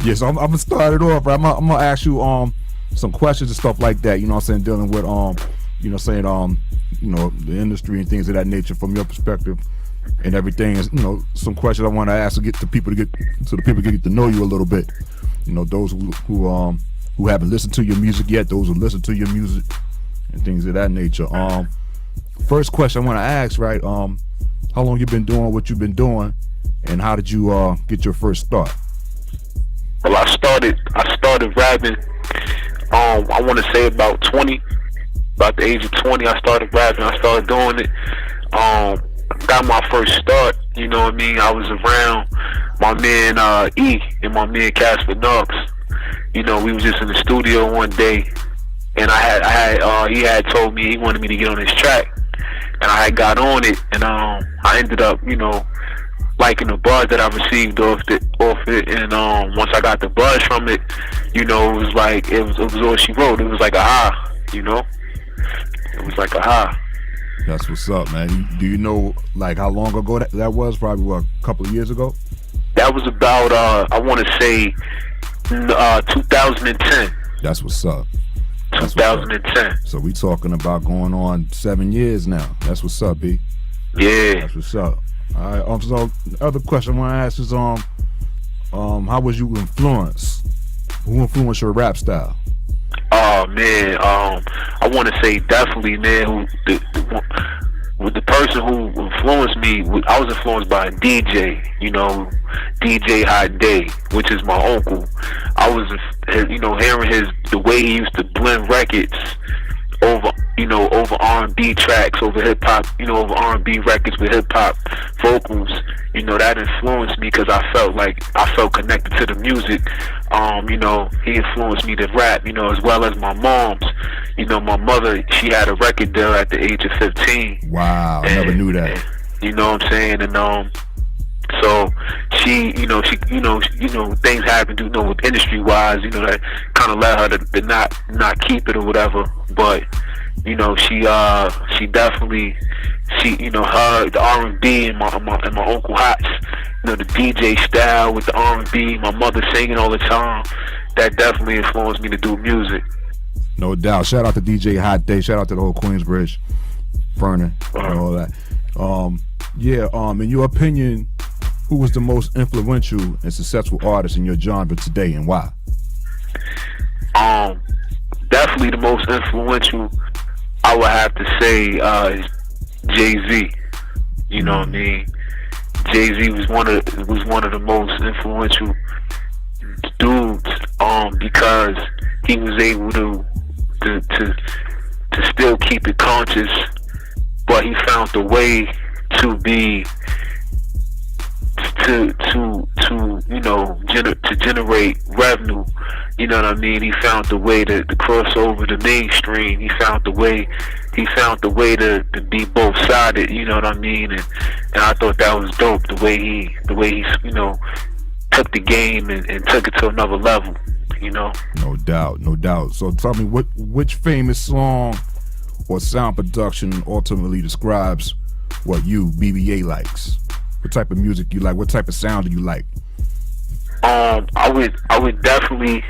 Yes, I'm gonna start it off. Right? I'm gonna ask you some questions and stuff like that. You know what I'm saying? Dealing with the industry and things of that nature from your perspective and everything. Is some questions I want to ask to get to people so the people can get to know you a little bit. Those who haven't listened to your music yet, those who listen to your music and things of that nature. First question I want to ask, right? How long you been doing what you've been doing, and how did you get your first start? Well, I started rapping. I want to say about the age of 20. I started rapping. I started doing it. Got my first start. You know what I mean? I was around my man E and my man Casper Nux. We was just in the studio one day, and he had told me he wanted me to get on his track, and I had got on it, and I ended up, liking the buzz that I received off it, and once I got the buzz from it, it was like it was all she wrote. It was like aha, it was like aha. That's what's up, man. Do you know like how long ago that was? Probably a couple of years ago. That was about I want to say 2010. That's what's up. 2010. So we talking about going on 7 years now. That's what's up, B. Yeah. That's what's up. All right. So the other question I want to ask is how was you influenced? Who influenced your rap style? Oh man, I want to say definitely, man. The person who influenced me, I was influenced by a DJ, DJ Hot Day, which is my uncle. I was, hearing the way he used to blend records over R&B tracks, over hip hop, over R&B records with hip hop vocals. That influenced me because I felt connected to the music. He influenced me to rap, as well as my mom's. My mother, she had a record deal at the age of 15. Wow, I never knew that. You know what I'm saying? And so she things happened, with industry wise, that kind of led her to not keep it or whatever. But she definitely, her, the R&B and my Uncle Hots, the DJ style with the R&B, my mother singing all the time, that definitely influenced me to do music. No doubt. Shout out to DJ Hot Day. Shout out to the whole Queensbridge, Vernon, and all that. In your opinion, who was the most influential and successful artist in your genre today, and why? Definitely the most influential, I would have to say, is Jay-Z. You know what I mean? Jay-Z was one of the most influential dudes, because he was able to still keep it conscious, but he found a way to be to generate revenue. You know what I mean? He found the way to cross over the mainstream. He found the way to be both sided. You know what I mean? And I thought that was dope. The way he took the game and took it to another level. No doubt. So tell me, which famous song or sound production ultimately describes what you, BBA, likes? What type of music you like? What type of sound do you like? I would definitely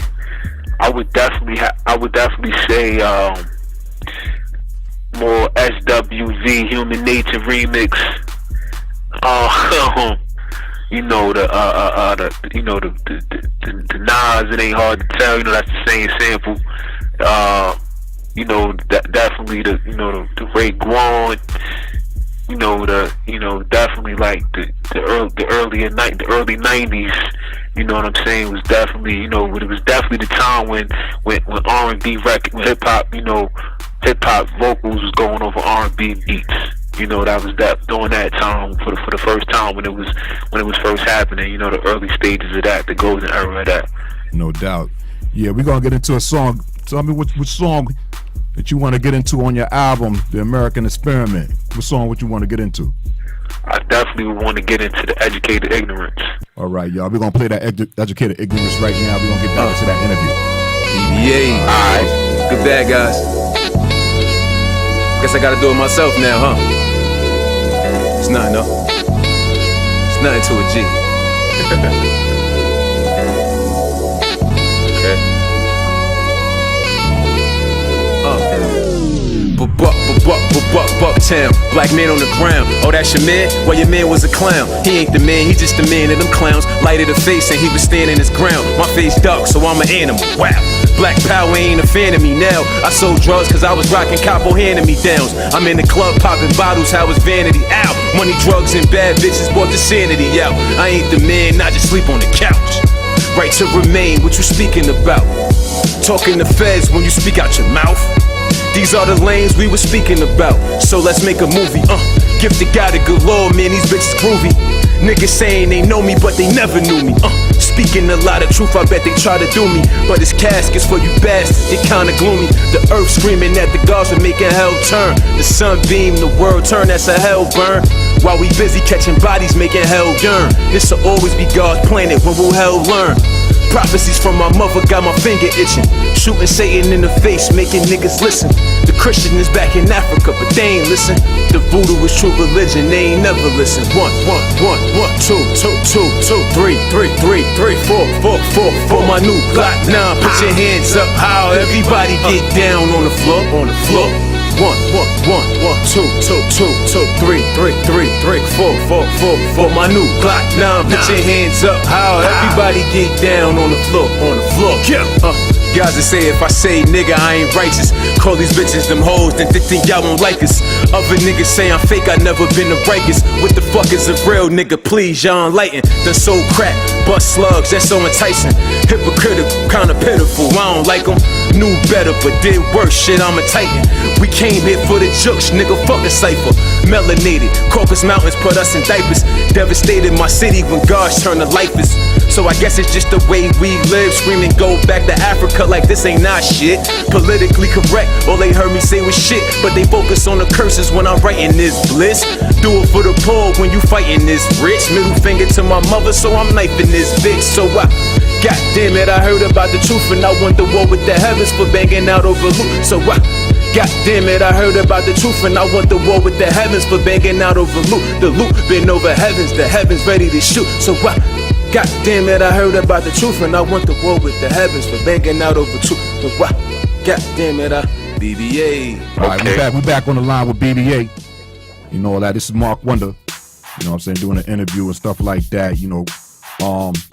say more SWV, Human Nature remix. The Nas, It Ain't Hard to Tell. That's the same sample. Definitely the Ray Guan. Definitely like the early 90s. You know what I'm saying? Was definitely, it was definitely the time when R&B record, when hip hop vocals was going over R&B beats. That was during that time for the first time when it was first happening. The early stages of that, the golden era of that. No doubt. Yeah, we're gonna get into a song. Tell me which song that you want to get into on your album, The American Experiment. What song would you want to get into? I definitely would want to get into The Educated Ignorance. All right, y'all. We're gonna play that Educated Ignorance right now. We're gonna get back to that interview. BBA. Alright. Good bad, guys. Guess I gotta do it myself now, huh? It's nothing, though. It's nothing to a G. Bucktown, black man on the ground. Oh, that's your man? Well, your man was a clown. He ain't the man, he just the man of them clowns. Lighted a face and he was standing his ground. My face dark, so I'm an animal. Wow. Black power ain't a fan of me now. I sold drugs cause I was rocking capo hand-me-downs. I'm in the club popping bottles, how it's vanity out. Money, drugs, and bad bitches brought the sanity out. I ain't the man, I just sleep on the couch. Right to remain, what you speaking about? Talking to feds when you speak out your mouth. These are the lanes we were speaking about. So let's make a movie. Gifted God a good lord, man, these bitches groovy. Niggas saying they know me, but they never knew me. Speaking a lot of truth, I bet they try to do me. But it's caskets for you bastards, they kinda gloomy. The earth screaming at the gods for making hell turn. The sun beam, the world turn, that's a hell burn. While we busy catching bodies, making hell yearn. This'll always be God's planet, when will hell learn? Prophecies from my mother got my finger itching. Shooting Satan in the face, making niggas listen. The Christian is back in Africa, but they ain't listen. The voodoo is true religion, they ain't never listen. 1, 2, 3, 4. For my new Glock 9, put your hands up, how everybody get down on the floor, on the floor. 1, 2, 3, 4. For my new Glock 9, put your hands up, how everybody get down on the floor, on the floor. Guys that say if I say nigga I ain't righteous, call these bitches them hoes, then they think y'all won't like us. Other niggas say I'm fake, I never been the rikers. What the fuck is a real nigga, please y'all enlighten. Done sold crack, bust slugs, that's so enticing. Hypocritical, kinda pitiful, I don't like them. Knew better but did worse, shit I'm a titan. We came here for the jokes, nigga fuck a cypher. Melanated, Caucasus Mountains put us in diapers. Devastated my city when God's turned to lifers. So I guess it's just the way we live, screaming go back to Africa like this ain't not shit. Politically correct, all they heard me say was shit. But they focus on the curses when I'm writing this bliss. Do it for the poor when you fighting this rich. Middle finger to my mother, so I'm knifing this bitch. So I, god damn it, I heard about the truth and I went to war with the heavens for banging out over loot. So I, god damn it, I heard about the truth and I went to war with the heavens for banging out over loot. The loot been over heavens, the heavens ready to shoot. So I, god damn it, I heard about the truth and I went to war with the heavens for banging out over truth. So I, god damn it, BBA. Alright, we back on the line with BBA. You know all that. This is Marc Wondah. You know what I'm saying, doing an interview and stuff like that. You know,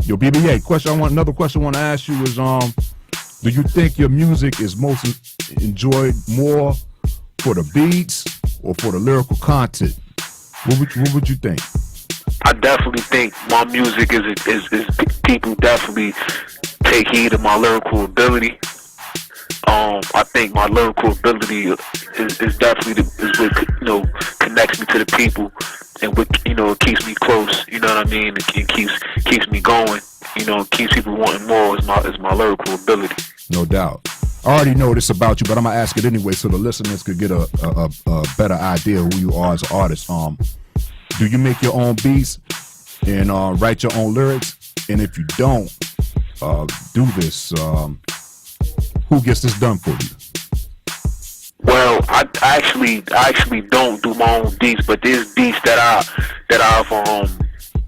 your BBA another question I want to ask you is, do you think your music is most enjoyed more for the beats or for the lyrical content? What would you think? I definitely think my music is people definitely take heed of my lyrical ability. I think my lyrical ability is definitely is what connects me to the people and what keeps me close. You know what I mean? It keeps me going. Keeps people wanting more is my lyrical ability. No doubt. I already know this about you, but I'm gonna ask it anyway so the listeners could get a better idea of who you are as an artist. Do you make your own beats and write your own lyrics? And if you don't do this, who gets this done for you? Well, I actually don't do my own beats, but there's beats that I've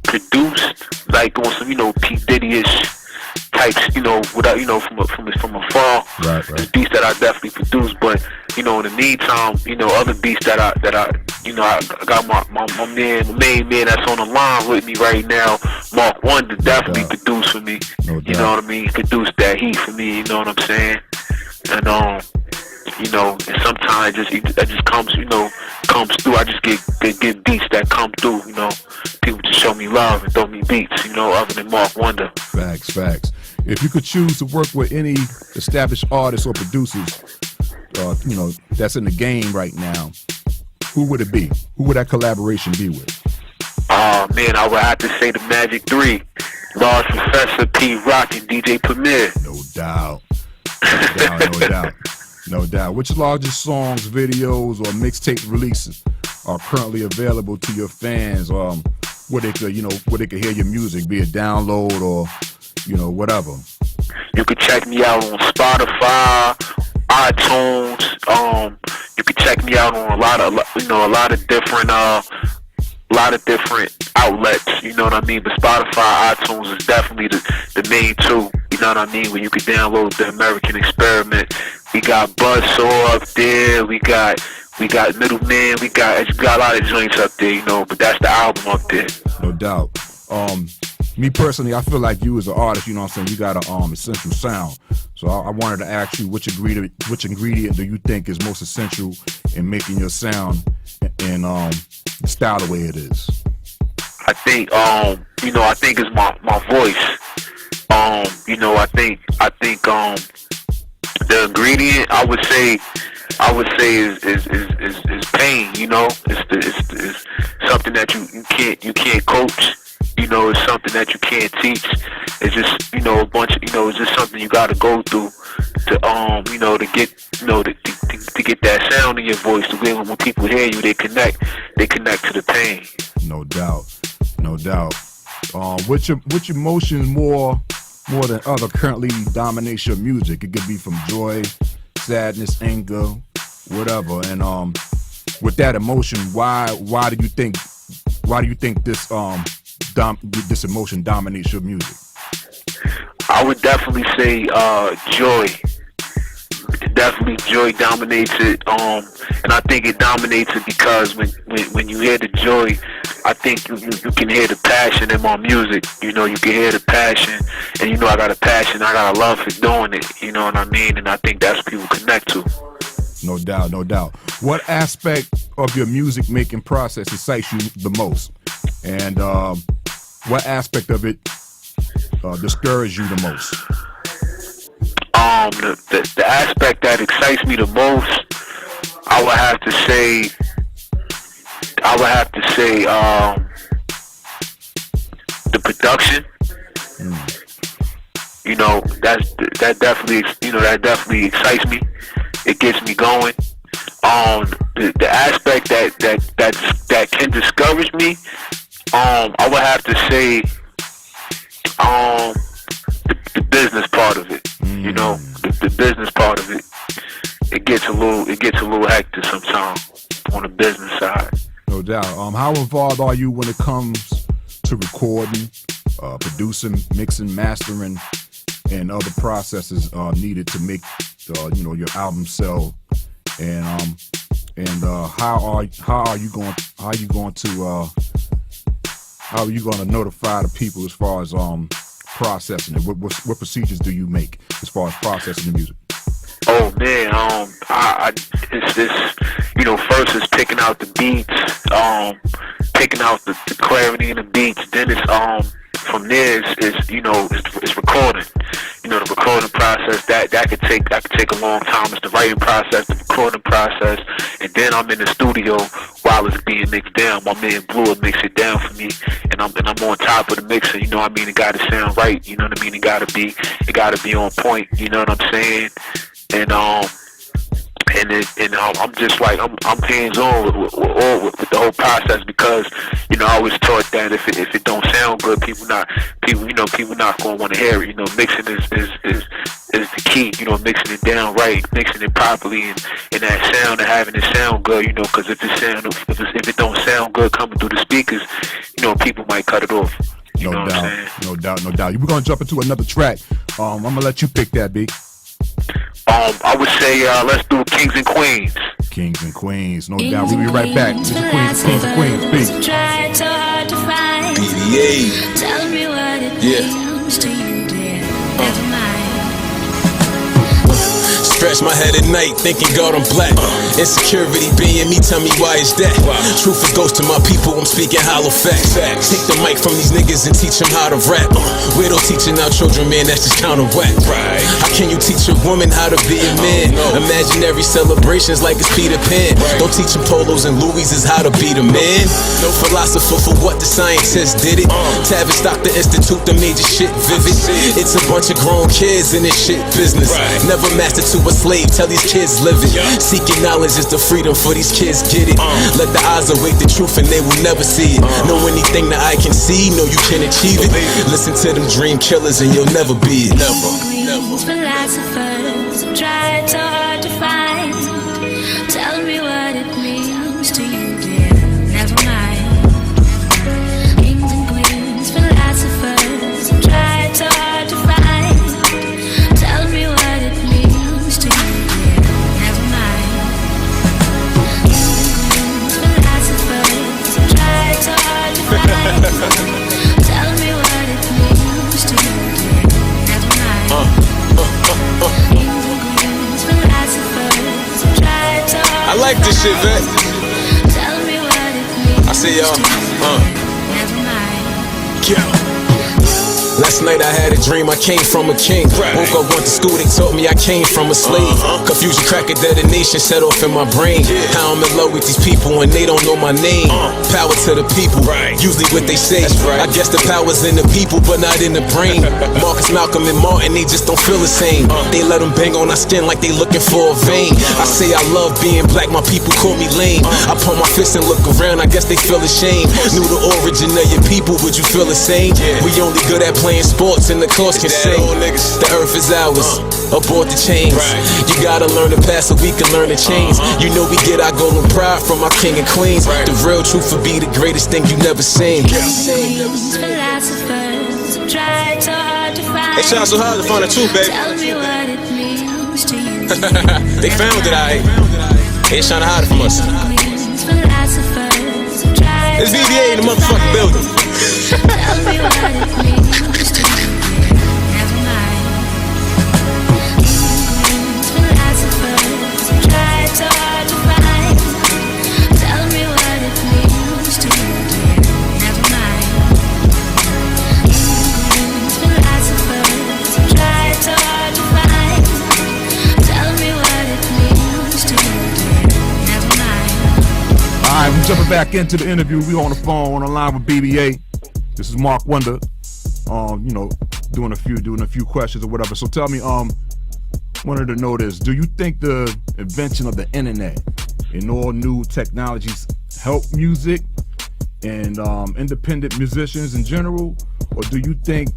produced, like on some P Diddy-ish types, without from afar. Right. There's beats that I definitely produce, but in the meantime, other beats that I got my main man that's on the line with me right now, Marc Wondah, definitely produced for me. No doubt. You know what I mean? Produced that heat for me. You know what I'm saying? And and sometimes that just comes through. I just get beats that come through. People just show me love and throw me beats. Other than Marc Wondah. Facts. If you could choose to work with any established artists or producers, that's in the game right now, who would it be? Who would that collaboration be with? Man, I would have to say the Magic 3, Large Professor, P Rock, and DJ Premier. No doubt. No doubt. Which largest songs, videos, or mixtape releases are currently available to your fans? Where they could hear your music, be it download or whatever. You could check me out on Spotify, iTunes. You could check me out on a lot of different outlets. You know what I mean? But Spotify, iTunes is definitely the main two. You know what I mean? Where you could download the American Experiment. We got Buzzsaw up there. We got we got Middleman, we got a lot of joints up there, you know. But that's the album up there. No doubt. Me personally, I feel like you as an artist, you know what I'm saying, you got a essential sound. So I wanted to ask you, which ingredient do you think is most essential in making your sound and the style the way it is? I think I think it's my voice. I think the ingredient I would say is pain. You know, it's something that you can't coach. You know, it's something that you can't teach. It's just a bunch of it's just something you got to go through to get to get that sound in your voice. To where when people hear you, they connect to the pain. No doubt. Which emotions more than other currently dominates your music? It could be from joy, sadness, anger, whatever. And with that emotion, why do you think this this emotion dominates your music? I would definitely say joy. Definitely joy dominates it. And I think it dominates it because when you hear the joy, I think you can hear the passion in my music. You know, you can hear the passion, and you know I got a passion, I got a love for doing it. You know what I mean? And I think that's what people connect to. No doubt. What aspect of your music making process excites you the most? And what aspect of it discourages you the most? The aspect that excites me the most, I would have to say the production. You know, that definitely excites me. It gets me going. The aspect that can discourage me, I would have to say the business part of it. You know, the business part of it. It gets a little hectic sometimes on the business side. No doubt. How involved are you when it comes to recording, producing, mixing, mastering, and other processes needed to make your album sell? And how are you going to notify the people as far as processing it? What procedures do you make as far as processing the music? Oh man, first it's picking out the beats, picking out the clarity in the beats. Then it's from there it's recording. You know, the recording process that could take a long time. It's the writing process, the recording process, and then I'm in the studio while it's being mixed down. My man Blue will mix it down for me, and I'm on top of the mixer. You know what I mean? It got to sound right. You know what I mean? It got to be on point. You know what I'm saying? And I'm just like I'm hands on with the whole process, because I was taught that if it don't sound good, people not gonna want to hear it. You know, mixing is the key. You know, mixing it down right, mixing it properly, and that sound and having it sound good. You know, because if it don't sound good coming through the speakers, people might cut it off. You know what I'm saying? No doubt. We're gonna jump into another track. I'm gonna let you pick that, B. I would say let's do Kings and Queens. Kings and Queens, no doubt. We'll be right back. This is Kings and Queens. Peace. BBA. Tell me what it means to you, dear. Never mind. Scratch my head at night, thinking God I'm black. Insecurity being me, tell me why is that? Truth it goes to my people, I'm speaking hollow facts. Take the mic from these niggas and teach them how to rap. Weirdo teaching our children, man, that's just counter whack. How can you teach a woman how to be a man? Imaginary celebrations like it's Peter Pan. Don't teach them polos and Louis is how to be the man. No philosopher for what the scientists did it. Tavistock the Institute, the major shit vivid. It's a bunch of grown kids in this shit business. Never mastered to a slave, tell these kids live it. Seeking knowledge is the freedom for these kids, get it. Let the eyes await the truth and they will never see it. Know anything that I can see, know you can achieve it. Listen to them dream killers and you'll never be it. Never. Philosophers try so hard to find. Tell me what it means to you, dear. Never mind. Kings and queens, philosophers try so hard to find. Tell me what it means to you, dear. Never mind. like this shit, man. Tell me what it means. I see y'all. Never mind. Yeah. Last night I had a dream I came from a king. Woke up, went to school, they taught me I came from a slave. Confusion, crack, a detonation set off in my brain. How I'm in love with these people and they don't know my name. Power to the people, usually what they say. I guess the power's in the people but not in the brain. Marcus, Malcolm, and Martin, they just don't feel the same. They let them bang on our skin like they looking for a vein. I say I love being black, my people call me lame. I pump my fist and look around, I guess they feel ashamed. Knew the origin of your people, would you feel the same? We only good at playing sports and the course can sing. The earth is ours, abort the chains. You gotta learn to pass so we can learn to change. You know we get our golden pride from our king and queens. The real truth would be the greatest thing you never seen. Philosophers tried so hard to find. They tried so hard to find the truth, baby. Tell me what it means to you. They found it, I They ain't trying to hide it from us. Philosophers tried It's BBA in the motherfucking building. Tell me what it means to you. Never mind. Philosophers tried so hard to find. Tell me what it means to you. Never mind. Philosophers tried so hard to find. Tell me what it means to you. Never mind. All right, we're jumping back into the interview. We on the phone, on the line with BBA. This is Marc Wondah. You know, doing a few questions or whatever. So tell me, wanted to know this: do you think the invention of the internet and all new technologies help music and independent musicians in general, or do you think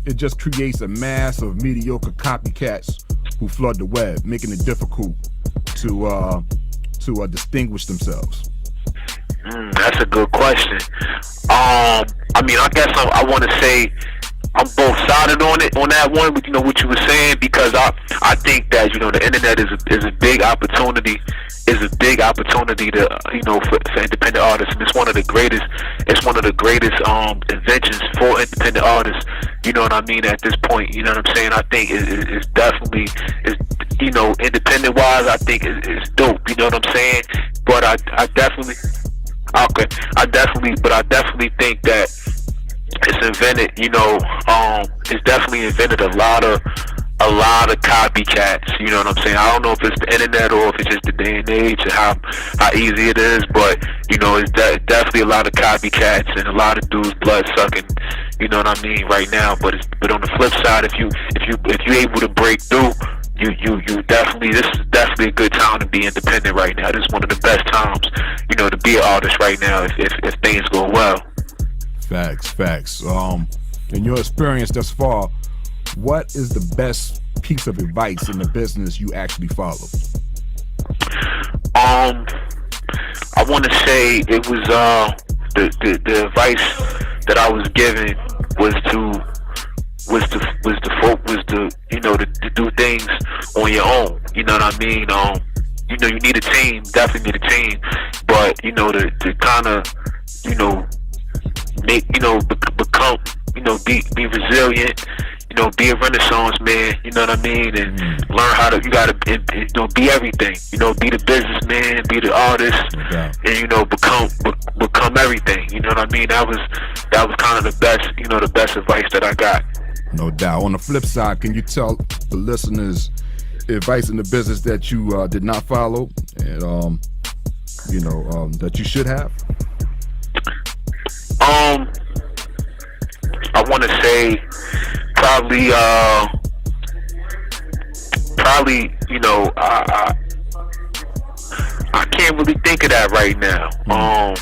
it just creates a mass of mediocre copycats who flood the web, making it difficult to distinguish themselves? That's a good question. I mean, I guess I want to say I'm both sided on that one, but you know what you were saying, because I think that, you know, the internet is a big opportunity, to, you know, for independent artists, and it's one of the greatest inventions for independent artists. You know what I mean? At this point, you know what I'm saying? I think it's definitely, you know, independent wise, I think it's dope. You know what I'm saying? But I definitely think that it's invented, you know, it's definitely invented a lot of copycats. You know what I'm saying? I don't know if it's the internet or if it's just the day and age and how easy it is, but you know, it's definitely a lot of copycats and a lot of dudes blood sucking. You know what I mean? Right now, but on the flip side, if you able to break through, you definitely, this is definitely a good time to be independent right now. This is one of the best times, you know, to be an artist right now if things go well. Facts. In your experience thus far, what is the best piece of advice in the business you actually follow? I want to say it was the advice that I was given was to you know, to do things on your own. You know what I mean? You know, you need a team, definitely need a team, but you know, to kind of, you know, make, you know, become, you know, be resilient, you know, be a Renaissance man, you know what I mean, and learn how to, you gotta, you know, be everything, you know, be the businessman, be the artist, and you know, become everything, you know what I mean. That was kind of the best, you know, the best advice that I got. No doubt. On the flip side, can you tell the listeners advice in the business that you did not follow, and you know, that you should have? I want to say probably, you know, I can't really think of that right now. I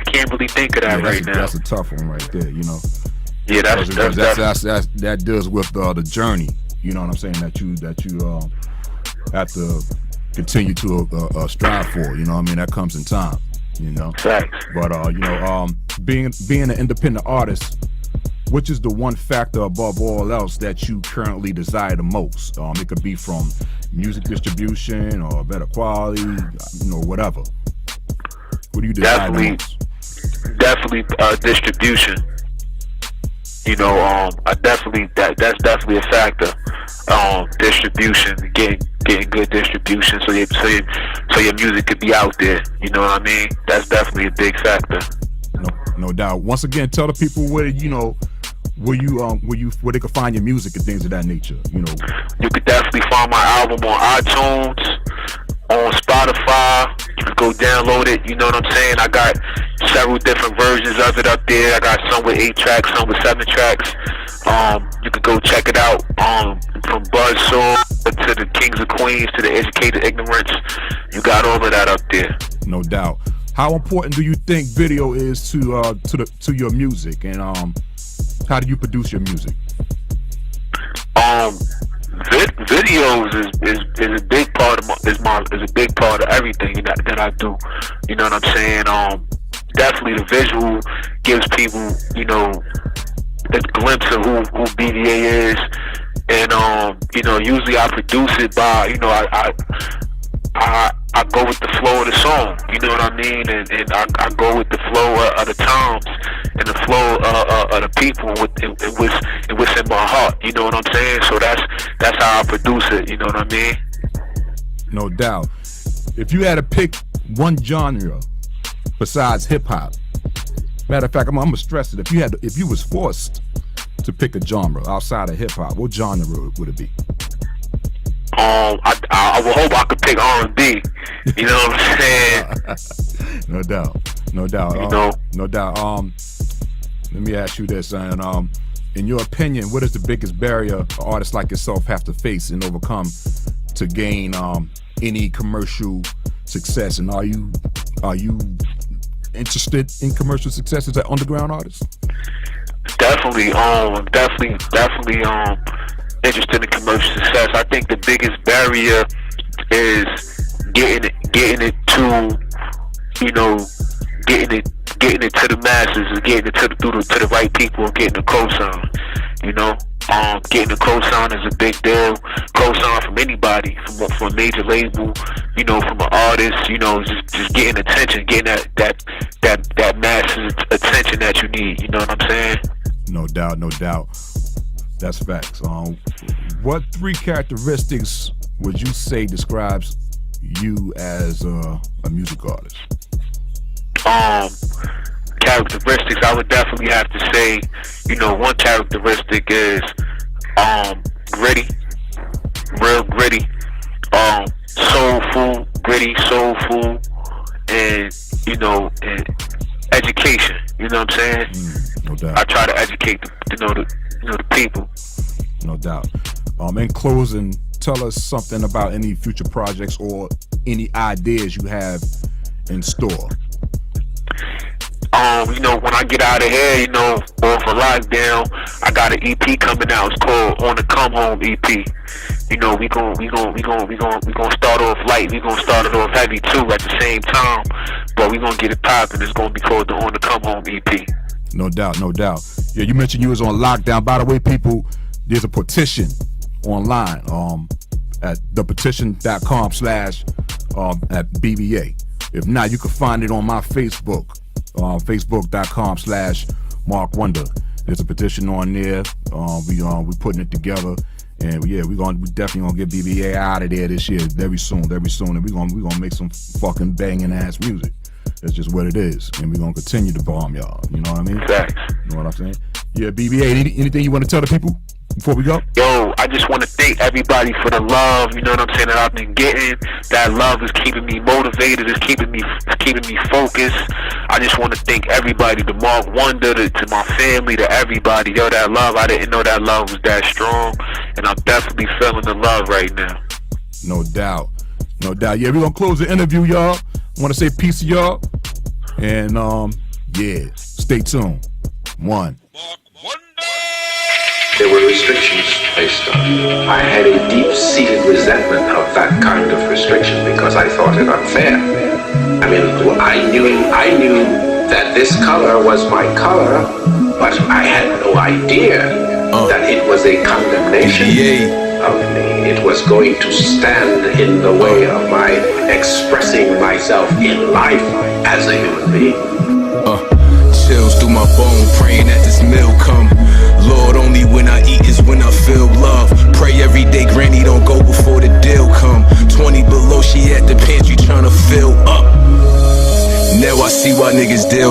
can't really think of that right now. That's a tough one right there, you know. Yeah, that deals with the journey. You know what I'm saying? That you have to continue to strive for. You know what I mean? That comes in time. You know. Facts. But you know, being an independent artist, which is the one factor above all else that you currently desire the most? It could be from music distribution or better quality, you know, whatever. What do you desire the most? Definitely distribution. You know, that's definitely a factor. Distribution, getting good distribution, so so your music could be out there. You know what I mean? That's definitely a big factor. No doubt. Once again, tell the people where where they can find your music and things of that nature. You know, you could definitely find my album on iTunes, on Spotify. You can go download it. You know what I'm saying? I got several different versions of it up there. I got some with 8 tracks, some with 7 tracks. You could go check it out. From Buzzsaw to the Kings and Queens to the Educated Ignorance, you got all of that up there. No doubt. How important do you think video is to your music, and how do you produce your music? Videos is a big part of is a big part of everything that I do. You know what I'm saying? Definitely the visual gives people, you know, a glimpse of who BBA is, and you know, usually I produce it by, you know, I go with the flow of the song, you know what I mean, and I go with the flow of the times and the flow of the people and what's in my heart, you know what I'm saying. So that's how I produce it, you know what I mean. No doubt. If you had to pick one genre besides hip hop, matter of fact, I'm gonna stress it. If you was forced to pick a genre outside of hip hop, what genre would it be? I would hope I could pick R&B. You know what I'm saying? No doubt. You know? No doubt. Let me ask you this, and in your opinion, what is the biggest barrier artists like yourself have to face and overcome to gain any commercial success? And are you interested in commercial success as an underground artist? Definitely interested in commercial success. I think the biggest barrier is getting it to, you know, getting it to the masses, and getting it to the right people, and getting the cosign. You know, getting the cosign is a big deal. Cosign from anybody, from a major label, you know, from an artist. You know, just getting attention, getting that masses attention that you need. You know what I'm saying? No doubt. That's facts. What 3 characteristics would you say describes you as a music artist? Characteristics, I would definitely have to say, you know, one characteristic is gritty, real gritty, soulful, and, you know, and education. You know what I'm saying? No doubt. I try to educate the people. No doubt. In closing, tell us something about any future projects or any ideas you have in store. You know, when I get out of here, you know, off a lockdown, I got an EP coming out. It's called On the Come Home EP. You know, we gonna start off light. We gonna start it off heavy too at the same time, but we gonna get it popping. It's gonna be called the On the Come Home EP. No doubt. Yeah, you mentioned you was on lockdown. By the way, people, there's a petition online at thepetition.com/ at BBA. If not, you can find it on my Facebook, facebook.com/ Marc Wondah. There's a petition on there. We putting it together, and yeah, we definitely gonna get BBA out of there this year, very soon, and we gonna make some fucking banging ass music. That's just what it is, and we're gonna continue to bomb y'all. You know what I mean? Facts. You know what I'm saying? Yeah, BBA. Anything you want to tell the people before we go? Yo, I just want to thank everybody for the love. You know what I'm saying? That I've been getting. That love is keeping me motivated. It's keeping me focused. I just want to thank everybody, to Marc Wondah, to my family, to everybody. Yo, that love. I didn't know that love was that strong, and I'm definitely feeling the love right now. No doubt. Yeah, we're gonna close the interview, y'all. I want to say peace to y'all, and yeah, stay tuned. One. There were restrictions placed on me. I had a deep-seated resentment of that kind of restriction because I thought it unfair. I mean, I knew that this color was my color, but I had no idea that it was a condemnation of me. It was going to stand in the way of my expressing myself in life as a human being. Chills through my bone, praying that this meal come. Lord, only when I eat is when I feel love. Pray every day, granny don't go before the deal come. 20 below, she at the pantry trying to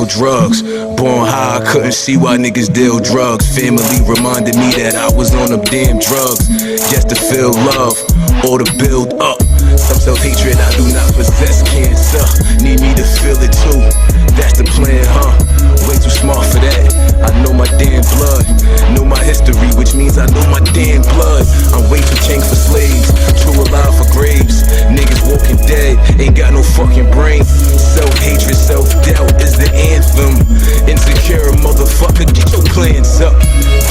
deal drugs. Born high, I couldn't see why niggas deal drugs. Family reminded me that I was on them damn drugs. Just to feel love or to build up. Some self-hatred I do not possess, cancer. Need me to feel it too. That's the plan, huh? Way too smart for that. I know my damn blood, know my history, which means I know my damn blood. I'm way too king for slaves, too alive for graves. Niggas walking dead, ain't got no fucking brain. Self-hatred, self-doubt is the anthem. Insecure motherfucker, get your plans up.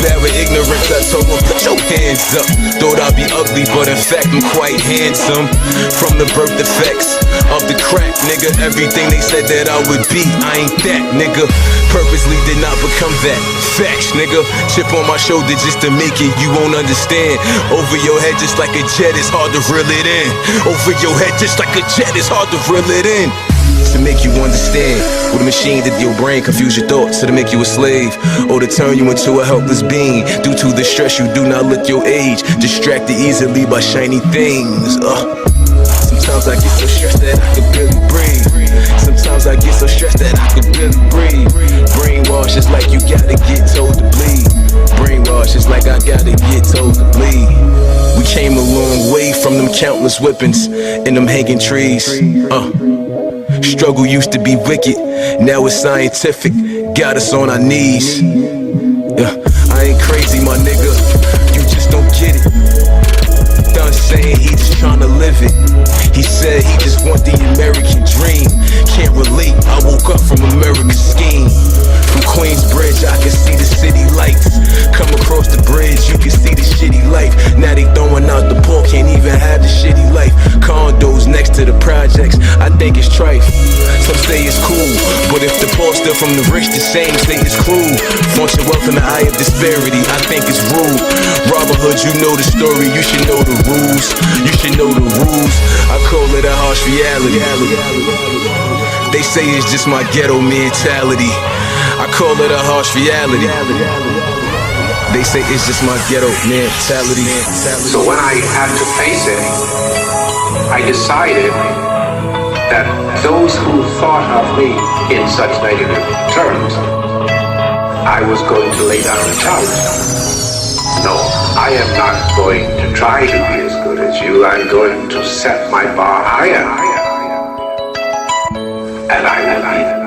Bad with ignorance, I told him, put your hands up. Thought I'd be ugly, but in fact I'm quite handsome. From the birth defects of the crack, nigga, everything they said that I would be, I ain't that, nigga. Purposely did not become that. Facts, nigga. Chip on my shoulder just to make it, you won't understand. Over your head just like a jet, it's hard to reel it in. Over your head just like a jet, it's hard to reel it in. To make you understand, with a machine did your brain confuse your thoughts, so to make you a slave, or to turn you into a helpless being. Due to the stress you do not let your age, distracted easily by shiny things. Sometimes I get so stressed that I could barely breathe. Sometimes I get so stressed that I could barely breathe. Brainwash is like you gotta get told to bleed. Brainwash is like I gotta get told to bleed. We came a long way from them countless whippings and them hanging trees. Struggle used to be wicked, now it's scientific. Got us on our knees. I ain't crazy, my nigga, you just don't get it. Done saying he just tryna live it. He said he just want the American dream. Can't relate, I woke up from America's scheme. From Queensbridge, I can see the city lights. Come across the bridge, you can see the shitty life. Now they throwing out the poor, can't even have the shitty life. Condos next to the projects, I think it's trife. Some say it's cool, but if the poor steal from the rich, the same say it's cruel. Flaunt your wealth in the eye of disparity, I think it's rude. Robin Hood, you know the story, you should know the rules. You should know the rules, I call it a harsh reality. They say it's just my ghetto mentality, I call it a harsh reality. They say it's just my ghetto mentality. So when I had to face it, I decided that those who thought of me in such negative terms, I was going to lay down the challenge. No, I am not going to try to be as good as you. I'm going to set my bar higher. And I will be